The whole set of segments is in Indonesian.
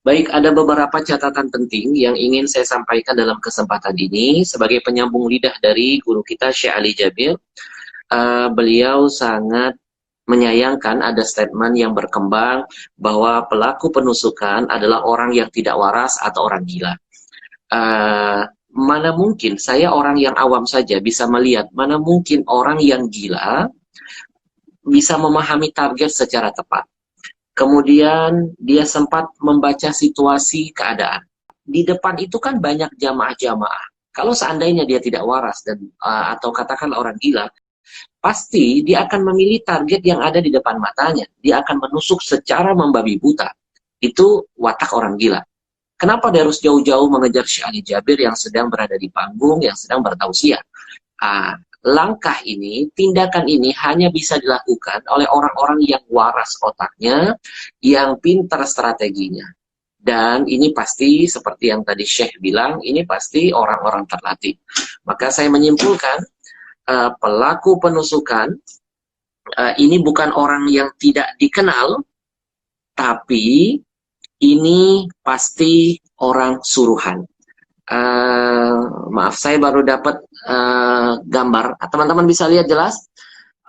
Baik, ada beberapa catatan penting yang ingin saya sampaikan dalam kesempatan ini sebagai penyambung lidah dari guru kita Syekh Ali Jabir. Beliau sangat menyayangkan ada statement yang berkembang bahwa pelaku penusukan adalah orang yang tidak waras atau orang gila. Mana mungkin saya orang yang awam saja bisa melihat, mana mungkin orang yang gila bisa memahami target secara tepat. Kemudian dia sempat membaca situasi keadaan. Di depan itu kan banyak jamaah-jamaah. Kalau seandainya dia tidak waras dan atau katakan orang gila, pasti dia akan memilih target yang ada di depan matanya. Dia akan menusuk secara membabi buta. Itu watak orang gila. Kenapa dia harus jauh-jauh mengejar Syekh Ali Jabir yang sedang berada di panggung, yang sedang bertausiah? Langkah ini, tindakan ini hanya bisa dilakukan oleh orang-orang yang waras otaknya, yang pintar strateginya. Dan ini pasti, seperti yang tadi Syekh bilang, ini pasti orang-orang terlatih. Maka saya menyimpulkan, pelaku penusukan, ini bukan orang yang tidak dikenal, tapi ini pasti orang suruhan. Maaf, saya baru dapat gambar. Teman-teman bisa lihat jelas?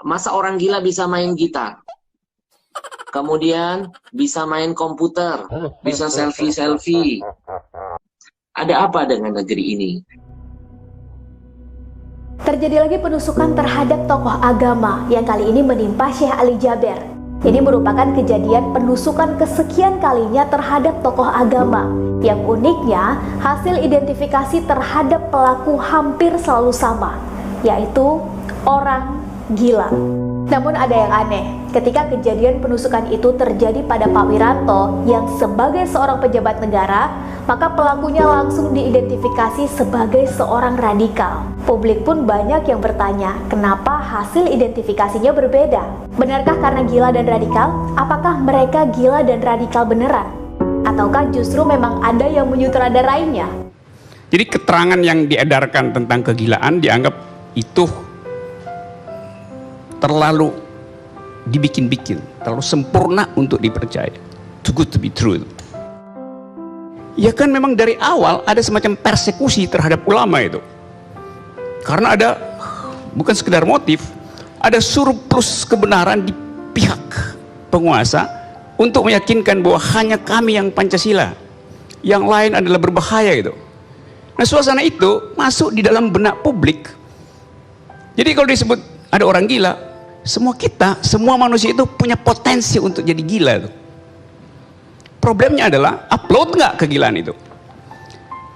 Masa orang gila bisa main gitar? Kemudian bisa main komputer, bisa selfie-selfie. Ada apa dengan negeri ini? Terjadi lagi penusukan terhadap tokoh agama yang kali ini menimpa Syekh Ali Jabir. Ini merupakan kejadian penusukan kesekian kalinya terhadap tokoh agama. Yang uniknya, hasil identifikasi terhadap pelaku hampir selalu sama, yaitu orang gila. Namun ada yang aneh, ketika kejadian penusukan itu terjadi pada Pak Wiranto yang sebagai seorang pejabat negara, maka pelakunya langsung diidentifikasi sebagai seorang radikal. Publik pun banyak yang bertanya, kenapa hasil identifikasinya berbeda? Benarkah karena gila dan radikal? Apakah mereka gila dan radikal beneran? Ataukah justru memang ada yang menyutradarainya? Jadi keterangan yang diedarkan tentang kegilaan dianggap itu terlalu dibikin-bikin, terlalu sempurna untuk dipercaya. Too good to be true. Ya kan memang dari awal ada semacam persekusi terhadap ulama itu. Karena ada, bukan sekedar motif, ada surplus kebenaran di pihak penguasa untuk meyakinkan bahwa hanya kami yang Pancasila, yang lain adalah berbahaya itu. Nah, suasana itu masuk di dalam benak publik. Jadi kalau disebut ada orang gila, semua manusia itu punya potensi untuk jadi gila itu. Problemnya adalah upload nggak kegilaan itu.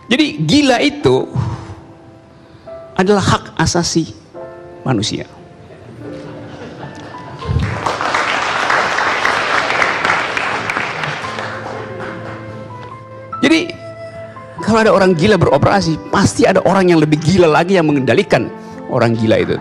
Jadi gila itu adalah hak asasi manusia. Jadi kalau ada orang gila beroperasi, pasti ada orang yang lebih gila lagi yang mengendalikan orang gila itu.